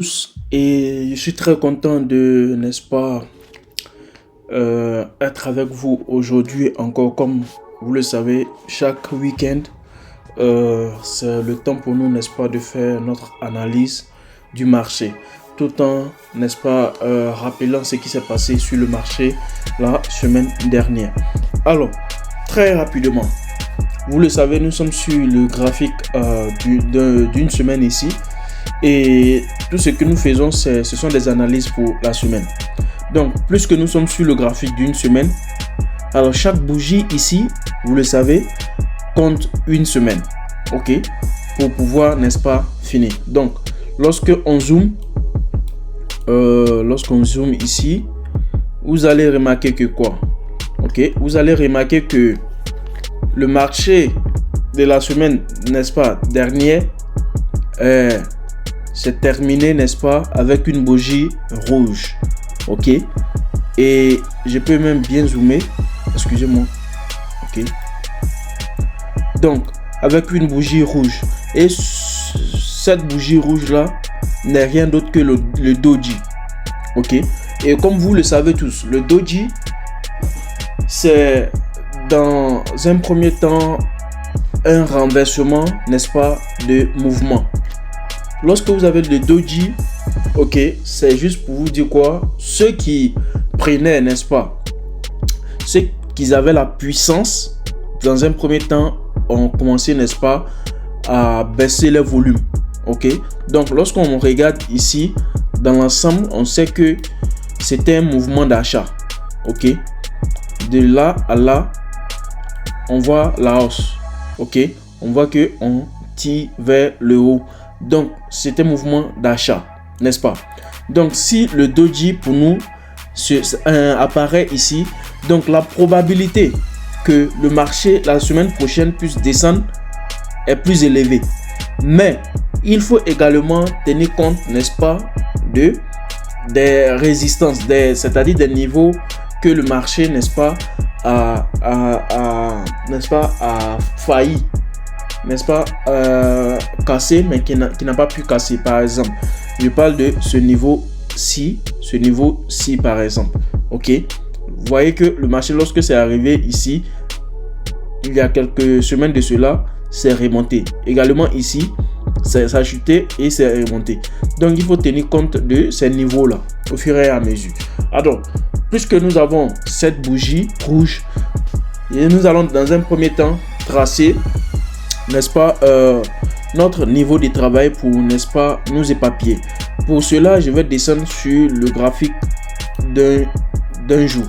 Tous, et je suis très content de, n'est-ce pas, être avec vous aujourd'hui encore. Comme vous le savez, chaque week-end, c'est le temps pour nous, n'est-ce pas, de faire notre analyse du marché, tout en, n'est-ce pas, rappelant ce qui s'est passé sur le marché la semaine dernière. Alors, très rapidement, vous le savez, nous sommes sur le graphique d'une semaine ici. Et tout ce que nous faisons, ce sont des analyses pour la semaine. Donc, plus que nous sommes sur le graphique d'une semaine, alors chaque bougie ici, vous le savez, compte une semaine. OK? Pour pouvoir, n'est-ce pas, finir. Donc, lorsqu'on zoome ici, vous allez remarquer que quoi? OK? Vous allez remarquer que le marché de la semaine, n'est-ce pas, dernière, c'est terminé, n'est-ce pas, avec une bougie rouge. OK? Et je peux même bien zoomer. Excusez-moi. OK? Donc, avec une bougie rouge. Et cette bougie rouge-là n'est rien d'autre que le doji. OK? Et comme vous le savez tous, le doji, c'est dans un premier temps un renversement, n'est-ce pas, de mouvement. Lorsque vous avez le doji, ok, c'est juste pour vous dire quoi? Ceux qui prenaient, n'est-ce pas, ceux qui avaient la puissance, dans un premier temps, ont commencé, n'est-ce pas, à baisser le volume. Ok, donc lorsqu'on regarde ici, dans l'ensemble, on sait que c'était un mouvement d'achat. Ok, de là à là, on voit la hausse. Ok, on voit que on tire vers le haut. Donc, c'est un mouvement d'achat, n'est-ce pas? Donc, si le doji pour nous apparaît ici, donc la probabilité que le marché la semaine prochaine puisse descendre est plus élevée. Mais il faut également tenir compte, n'est-ce pas, des résistances, c'est-à-dire des niveaux que le marché, n'est-ce pas, a failli, n'est-ce pas, cassé, mais qui n'a pas pu casser. Par exemple, je parle de ce niveau-ci, par exemple. Ok, vous voyez que le marché, lorsque c'est arrivé ici, il y a quelques semaines de cela, c'est remonté. Également ici, ça a chuté et c'est remonté. Donc, il faut tenir compte de ces niveaux-là au fur et à mesure. Alors, puisque nous avons cette bougie rouge, et nous allons dans un premier temps tracer, n'est-ce pas, notre niveau de travail pour, n'est-ce pas, nous éparpiller. Pour cela, je vais descendre sur le graphique d'un jour.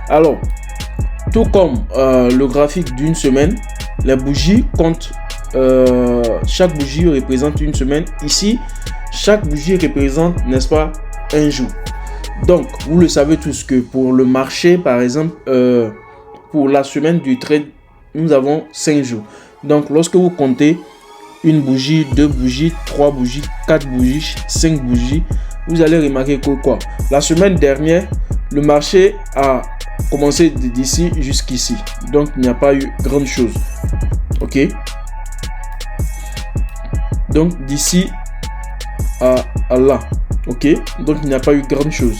Alors, tout comme le graphique d'une semaine, les bougies comptent, chaque bougie représente une semaine. Ici, chaque bougie représente, n'est-ce pas, un jour. Donc, vous le savez tous que pour le marché, par exemple, pour la semaine du trade, nous avons 5 jours. Donc, lorsque vous comptez une bougie, 2 bougies, 3 bougies, 4 bougies, 5 bougies, vous allez remarquer que quoi? La semaine dernière, le marché a commencé d'ici jusqu'ici. Donc, il n'y a pas eu grande chose. OK? Donc, d'ici à là. OK? Donc, il n'y a pas eu grande chose.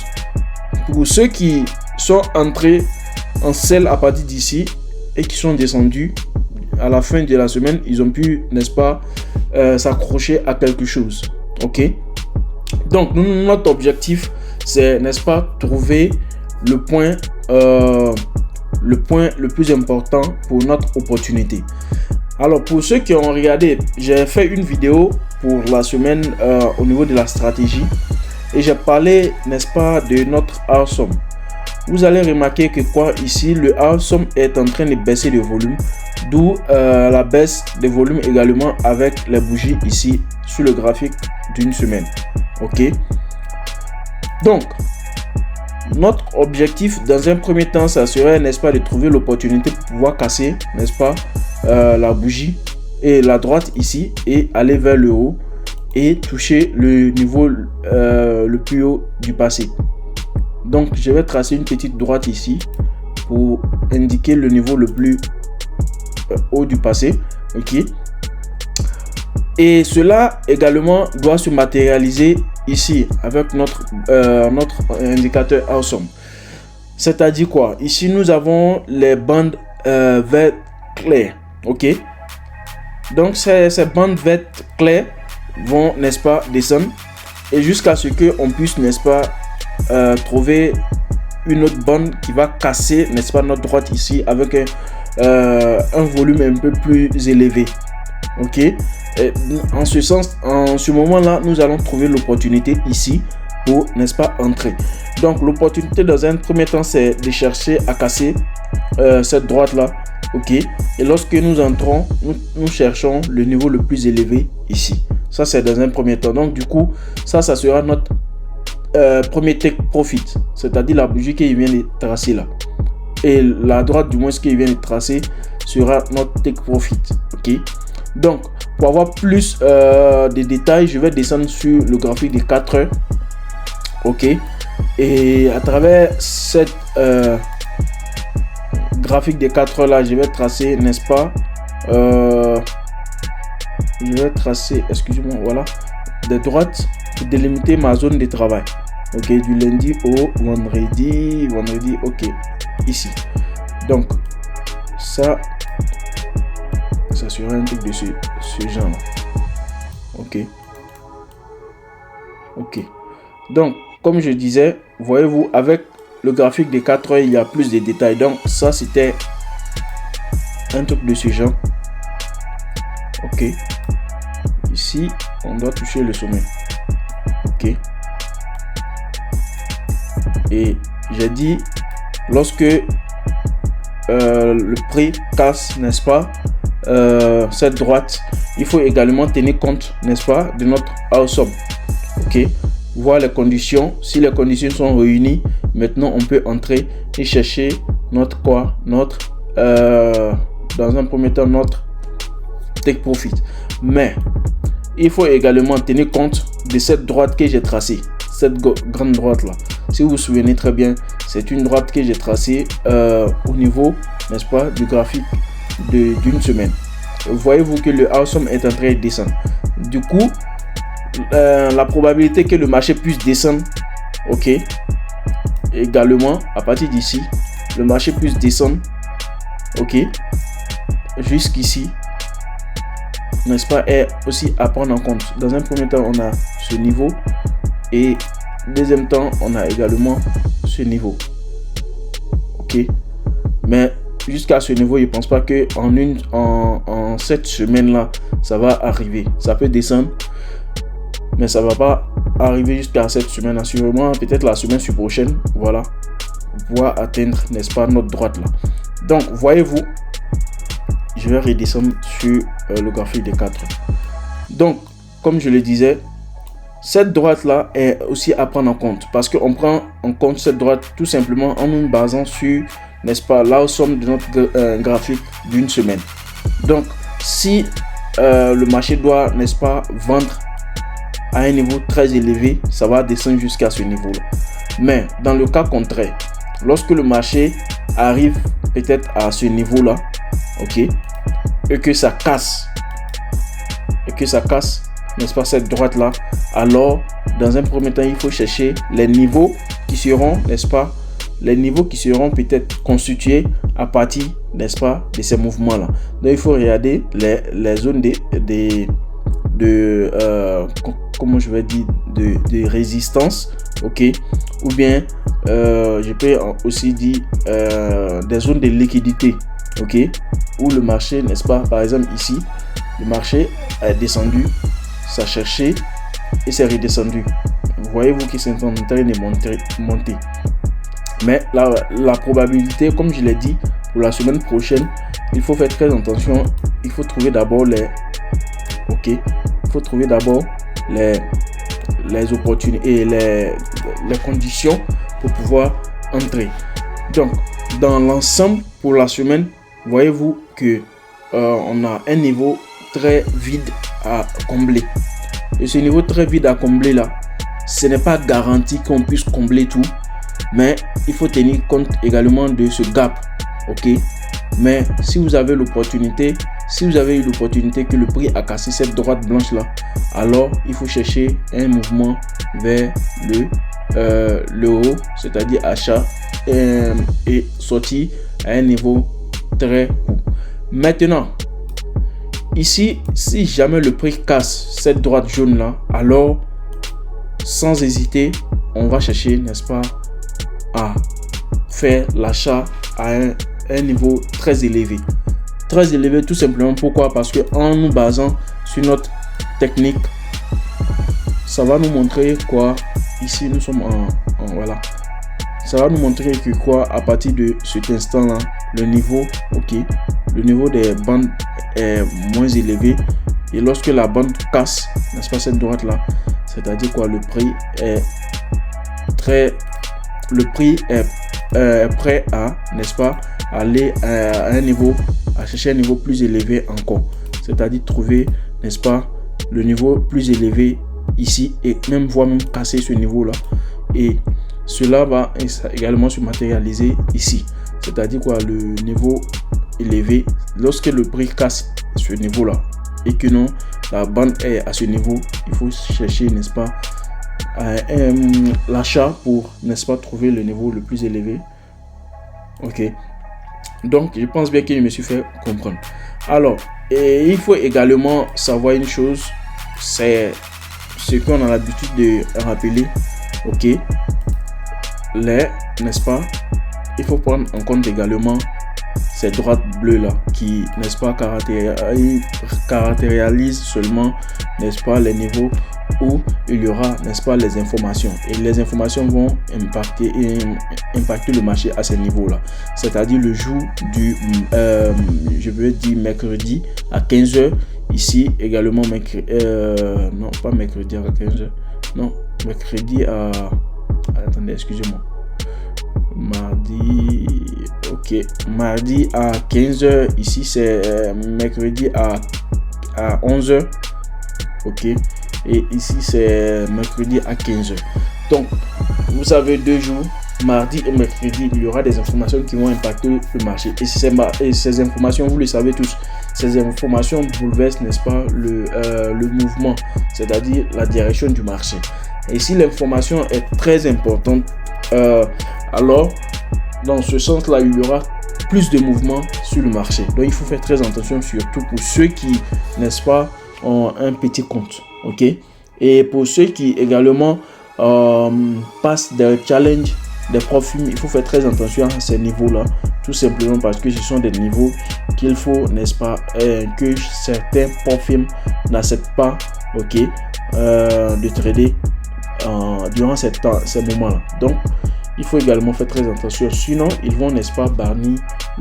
Pour ceux qui sont entrés en sell à partir d'ici et qui sont descendus, à la fin de la semaine, ils ont pu, n'est-ce pas, s'accrocher à quelque chose. OK? Donc, notre objectif, c'est, n'est-ce pas, trouver le point le plus important pour notre opportunité. Alors, pour ceux qui ont regardé, j'ai fait une vidéo pour la semaine au niveau de la stratégie et j'ai parlé, n'est-ce pas, de notre awesome. Vous allez remarquer que quoi, ici, le awesome est en train de baisser de volume, d'où la baisse de volume également avec les bougies ici sur le graphique d'une semaine. OK? Donc, notre objectif dans un premier temps, ça serait, n'est-ce pas, de trouver l'opportunité pour pouvoir casser, n'est-ce pas, la bougie et la droite ici et aller vers le haut et toucher le niveau le plus haut du passé. Donc, je vais tracer une petite droite ici pour indiquer le niveau le plus haut du passé. OK? Et cela également doit se matérialiser ici avec notre indicateur awesome. C'est-à-dire quoi? Ici, nous avons les bandes vertes claires. Ok. Donc, ces bandes vertes claires vont, n'est-ce pas, descendre. Et jusqu'à ce qu'on puisse, n'est-ce pas, trouver une autre bande qui va casser, n'est-ce pas, notre droite ici avec un volume un peu plus élevé. Ok. Et en ce sens, en ce moment-là, nous allons trouver l'opportunité ici pour, n'est-ce pas, entrer. Donc, l'opportunité dans un premier temps, c'est de chercher à casser cette droite-là. Ok. Et lorsque nous entrons, nous cherchons le niveau le plus élevé ici. Ça, c'est dans un premier temps. Donc, du coup, ça sera notre premier take profit. C'est-à-dire la bougie qu'il vient de tracer là. Et la droite, du moins, ce qu'il vient de tracer sera notre take profit. Ok. Donc, pour avoir plus de détails, je vais descendre sur le graphique des 4 heures. Ok. Et à travers cette graphique des 4 heures là, je vais tracer, n'est-ce pas, je vais tracer, excusez-moi, voilà, des droites pour délimiter ma zone de travail. Ok, du lundi au vendredi, ok, ici. Donc, ça sera un truc de ce genre là. Ok. Ok. Donc, comme je disais, voyez-vous, avec le graphique des 4 heures, il y a plus de détails. Donc, ça, c'était un truc de ce genre. Ok. Ici, on doit toucher le sommet. Ok. Et j'ai dit, lorsque le prix casse, n'est-ce pas, cette droite, il faut également tenir compte, n'est-ce pas, de notre awesome. Ok. Voir les conditions. Si les conditions sont réunies, maintenant on peut entrer et chercher notre quoi, notre dans un premier temps notre take profit. Mais il faut également tenir compte de cette droite que j'ai tracée, cette grande droite là. Si vous vous souvenez très bien, c'est une droite que j'ai tracée au niveau, n'est-ce pas, du graphique d'une semaine. Voyez-vous que le awesome est en train de descendre. Du coup, la probabilité que le marché puisse descendre, ok, également à partir d'ici, le marché puisse descendre, ok, jusqu'ici, n'est-ce pas, est aussi à prendre en compte. Dans un premier temps, on a ce niveau et deuxième temps, on a également ce niveau, ok. Mais jusqu'à ce niveau, je pense pas que en cette semaine là, ça va arriver. Ça peut descendre, mais ça va pas arriver jusqu'à cette semaine. Assurément, peut-être la semaine prochaine, voilà, pouvoir atteindre, n'est-ce pas, notre droite là. Donc, voyez-vous, je vais redescendre sur le graphique des 4. Donc, comme je le disais, cette droite là est aussi à prendre en compte parce qu'on prend en compte cette droite tout simplement en nous basant sur, n'est-ce pas, l'awesome de notre graphique d'une semaine. Donc, si le marché doit, n'est-ce pas, vendre à un niveau très élevé, ça va descendre jusqu'à ce niveau là. Mais dans le cas contraire, lorsque le marché arrive peut-être à ce niveau là, ok, et que ça casse, n'est-ce pas, cette droite là, alors dans un premier temps il faut chercher les niveaux qui seront, n'est-ce pas, les niveaux qui seront peut-être constitués à partir, n'est-ce pas, de ces mouvements là. Donc il faut regarder les zones comment je vais dire, de résistance, ok, ou bien je peux aussi dire des zones de liquidité, ok, où le marché, n'est-ce pas, par exemple ici, le marché est descendu, ça cherchait et c'est redescendu. Voyez-vous que c'est en train de monter. Mais la probabilité, comme je l'ai dit, pour la semaine prochaine, il faut faire très attention. Il faut trouver d'abord les opportunités et les conditions pour pouvoir entrer. Donc, dans l'ensemble, pour la semaine, voyez-vous que on a un niveau très vide à combler. Et ce niveau très vide à combler là, ce n'est pas garanti qu'on puisse combler tout, mais il faut tenir compte également de ce gap, ok. Mais si vous avez l'opportunité, si vous avez eu l'opportunité que le prix a cassé cette droite blanche là, alors il faut chercher un mouvement vers le haut, c'est-à-dire achat, et sortir à un niveau très haut. Maintenant, ici, si jamais le prix casse cette droite jaune là, alors sans hésiter, on va chercher, n'est-ce pas, à faire l'achat à un niveau très élevé. Très élevé tout simplement. Pourquoi? Parce que en nous basant sur notre technique, ça va nous montrer quoi. Ici nous sommes voilà, ça va nous montrer que quoi, à partir de cet instant là, le niveau, ok, le niveau des bandes est moins élevé, et lorsque la bande casse, n'est-ce pas, cette droite là, c'est-à-dire quoi, le prix est prêt à, n'est-ce pas, aller à un niveau, à chercher un niveau plus élevé encore, c'est-à-dire trouver, n'est-ce pas, le niveau plus élevé ici, et même voire même casser ce niveau là, et cela va également se matérialiser ici, c'est-à-dire quoi, le niveau élevé. Lorsque le prix casse ce niveau là et que non, la bande est à ce niveau, il faut chercher, n'est-ce pas, l'achat pour, n'est-ce pas, trouver le niveau le plus élevé. Ok, donc je pense bien que je me suis fait comprendre. Alors, et il faut également savoir une chose, c'est ce qu'on a l'habitude de rappeler. Ok, n'est-ce pas, il faut prendre en compte également ces droites bleues là qui, n'est-ce pas, caractérisent seulement, n'est-ce pas, les niveaux où il y aura, n'est-ce pas, les informations, et les informations vont impacter le marché à ces niveaux là, c'est-à-dire le jour du je veux dire mercredi à 15h, ici également non pas mercredi à 15h, non, mercredi à, attendez, excusez-moi, mardi, ok, mardi à 15h, ici c'est mercredi à 11h, ok, et ici c'est mercredi à 15h. Donc vous avez 2 jours, mardi et mercredi, il y aura des informations qui vont impacter le marché, et ces informations, vous le savez tous, ces informations bouleversent, n'est-ce pas, le mouvement, c'est-à-dire la direction du marché. Et si l'information est très importante, alors dans ce sens là, il y aura plus de mouvement sur le marché. Donc il faut faire très attention, surtout pour ceux qui, n'est-ce pas, ont un petit compte, ok, et pour ceux qui également passent des challenges, des profils, il faut faire très attention à ces niveaux là, tout simplement parce que ce sont des niveaux qu'il faut, n'est-ce pas, que certains profils n'acceptent pas, ok, de trader durant ces moments là. Donc il faut également faire très attention, sinon ils vont, n'est-ce pas, bannir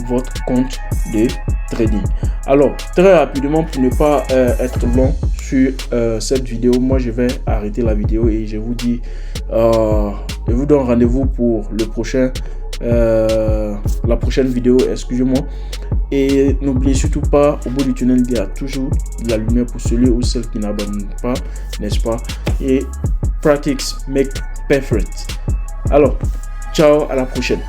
votre compte de trading. Alors très rapidement, pour ne pas être long sur cette vidéo, moi je vais arrêter la vidéo et je vous dis, je vous donne rendez-vous pour le prochain la prochaine vidéo, excusez-moi, et n'oubliez surtout pas, au bout du tunnel il y a toujours de la lumière pour celui ou celle qui n'abandonne pas, n'est-ce pas, et practice make perfect. Alors ciao, à la prochaine.